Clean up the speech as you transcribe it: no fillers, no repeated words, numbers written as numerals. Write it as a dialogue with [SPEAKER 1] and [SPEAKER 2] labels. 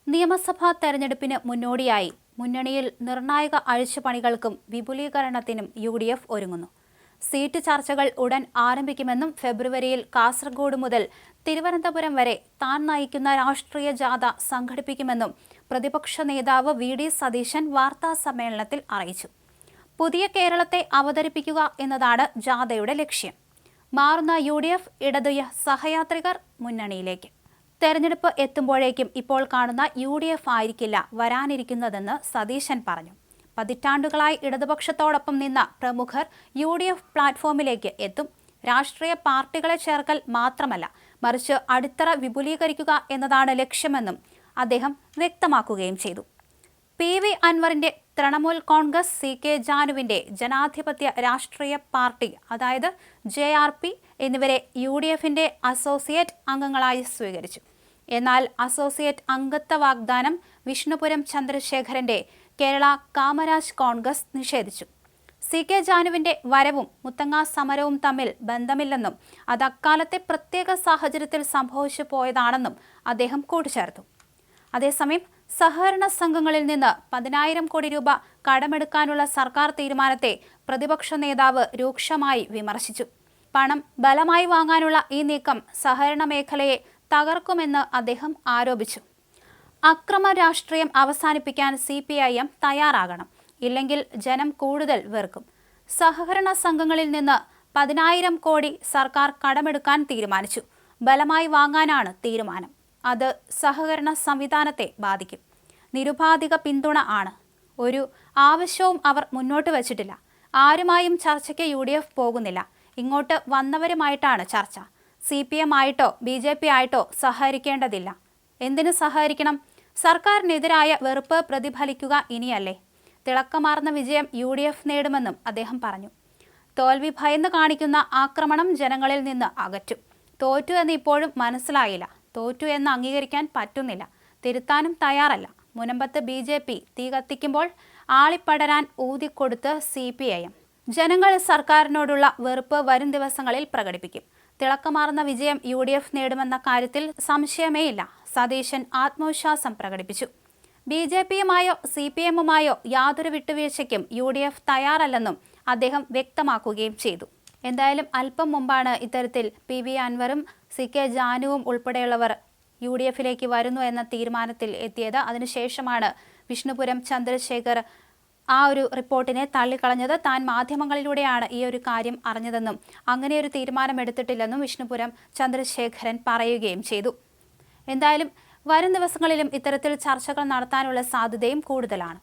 [SPEAKER 1] നിയമസഭാ തെരഞ്ഞെടുപ്പിന് മുന്നോടിയായി മുന്നണിയിൽ നിർണായക അഴിച്ചുപണികൾക്കും വിപുലീകരണത്തിനും UDF ഒരുങ്ങുന്നു. സീറ്റ് ചർച്ചകൾ ഉടൻ ആരംഭിക്കുമെന്നും ഫെബ്രുവരിയിൽ കാസർഗോഡ് മുതൽ തിരുവനന്തപുരം വരെ താൻ നയിക്കുന്ന രാഷ്ട്രീയ ജാഥ സംഘടിപ്പിക്കുമെന്നും പ്രതിപക്ഷ നേതാവ് VD സതീശൻ വാർത്താസമ്മേളനത്തിൽ അറിയിച്ചു. പുതിയ കേരളത്തെ അവതരിപ്പിക്കുക എന്നതാണ് ജാഥയുടെ ലക്ഷ്യം. മാറുന്ന UDF ഇടതുയ സഹയാത്രികർ മുന്നണിയിലേക്ക്. തെരഞ്ഞെടുപ്പ് എത്തുമ്പോഴേക്കും ഇപ്പോൾ കാണുന്ന UDF ആയിരിക്കില്ല വരാനിരിക്കുന്നതെന്ന് സതീശൻ പറഞ്ഞു. പതിറ്റാണ്ടുകളായി ഇടതുപക്ഷത്തോടൊപ്പം നിന്ന പ്രമുഖർ UDF പ്ലാറ്റ്ഫോമിലേക്ക് എത്തും. രാഷ്ട്രീയ പാർട്ടികളെ ചേർക്കൽ മാത്രമല്ല, മറിച്ച് അടിത്തറ വിപുലീകരിക്കുക എന്നതാണ് ലക്ഷ്യമെന്നും അദ്ദേഹം വ്യക്തമാക്കുകയും ചെയ്തു. PV അൻവറിന്റെ തൃണമൂൽ കോൺഗ്രസ്, CK ജാനുവിന്റെ ജനാധിപത്യ രാഷ്ട്രീയ പാർട്ടി അതായത് JRP എന്നിവരെ UDFന്റെ അസോസിയേറ്റ് അംഗങ്ങളായി സ്വീകരിച്ചു. എന്നാൽ അസോസിയേറ്റ് അംഗത്വ വാഗ്ദാനം വിഷ്ണുപുരം ചന്ദ്രശേഖരന്റെ കേരള കാമരാജ് കോൺഗ്രസ് നിഷേധിച്ചു. CK ജാനുവിന്റെ വരവും മുത്തങ്ങ സമരവും തമ്മിൽ ബന്ധമില്ലെന്നും അത് അക്കാലത്തെ പ്രത്യേക സാഹചര്യത്തിൽ സംഭവിച്ചു പോയതാണെന്നും അദ്ദേഹം കൂട്ടിച്ചേർത്തു. അതേസമയം സഹകരണ സംഘങ്ങളിൽ നിന്ന് 10,000 കോടി രൂപ കടമെടുക്കാനുള്ള സർക്കാർ തീരുമാനത്തെ പ്രതിപക്ഷ നേതാവ് രൂക്ഷമായി വിമർശിച്ചു. പണം ബലമായി വാങ്ങാനുള്ള ഈ നീക്കം സഹകരണ മേഖലയെ തകർക്കുമെന്ന് അദ്ദേഹം ആരോപിച്ചു. അക്രമ രാഷ്ട്രീയം അവസാനിപ്പിക്കാൻ CPIM തയ്യാറാകണം, ഇല്ലെങ്കിൽ ജനം കൂടുതൽ വെറുക്കും. സഹകരണ സംഘങ്ങളിൽ നിന്ന് 10,000 കോടി സർക്കാർ കടമെടുക്കാൻ തീരുമാനിച്ചു. ബലമായി വാങ്ങാനാണ് തീരുമാനം. അത് സഹകരണ സംവിധാനത്തെ ബാധിക്കും. നിരുപാധിക പിന്തുണ ആണ്. ഒരു ആവശ്യവും അവർ മുന്നോട്ട് വച്ചിട്ടില്ല. ആരുമായും ചർച്ചയ്ക്ക് UDF പോകുന്നില്ല. ഇങ്ങോട്ട് വന്നവരുമായിട്ടാണ് ചർച്ച. CPM ആയിട്ടോ BJP ആയിട്ടോ സഹകരിക്കേണ്ടതില്ല. എന്തിനു സഹകരിക്കണം? സർക്കാരിനെതിരായ വെറുപ്പ് പ്രതിഫലിക്കുക ഇനിയല്ലേ? തിളക്കമാർന്ന വിജയം UDF നേടുമെന്നും അദ്ദേഹം പറഞ്ഞു. തോൽവി ഭയന്ന് കാണിക്കുന്ന ആക്രമണം ജനങ്ങളിൽ നിന്ന് അകറ്റും. തോറ്റു എന്ന് ഇപ്പോഴും മനസ്സിലായില്ല. തോറ്റു എന്ന് അംഗീകരിക്കാൻ പറ്റുന്നില്ല. തിരുത്താനും തയ്യാറല്ല. മുനമ്പത്ത് BJP തീ കത്തിക്കുമ്പോൾ ആളിപ്പടരാൻ ഊതിക്കൊടുത്ത് CPIM. ജനങ്ങൾ സർക്കാരിനോടുള്ള വെറുപ്പ് വരും ദിവസങ്ങളിൽ പ്രകടിപ്പിക്കും. തിളക്കമാർന്ന വിജയം UDF നേടുമെന്ന കാര്യത്തിൽ സംശയമേയില്ല. സതീശൻ ആത്മവിശ്വാസം പ്രകടിപ്പിച്ചു. BJPയുമായോ CPMുമായോ യാതൊരു വിട്ടുവീഴ്ചയ്ക്കും UDF തയ്യാറല്ലെന്നും അദ്ദേഹം വ്യക്തമാക്കുകയും ചെയ്തു. എന്തായാലും അല്പം മുമ്പാണ് ഇത്തരത്തിൽ PV അൻവറും CK ജാനുവും ഉൾപ്പെടെയുള്ളവർ UDFിലേക്ക് വരുന്നു എന്ന തീരുമാനത്തിൽ എത്തിയത്. അതിനുശേഷമാണ് വിഷ്ണുപുരം ചന്ദ്രശേഖർ ആ ഒരു റിപ്പോർട്ടിനെ തള്ളിക്കളഞ്ഞത്. താൻ മാധ്യമങ്ങളിലൂടെയാണ് ഈ ഒരു കാര്യം അറിഞ്ഞതെന്നും അങ്ങനെ ഒരു തീരുമാനം എടുത്തിട്ടില്ലെന്നും വിഷ്ണുപുരം ചന്ദ്രശേഖരൻ പറയുകയും ചെയ്തു. എന്തായാലും വരും ദിവസങ്ങളിലും ഇത്തരത്തിൽ ചർച്ചകൾ നടത്താനുള്ള സാധ്യതയും കൂടുതലാണ്.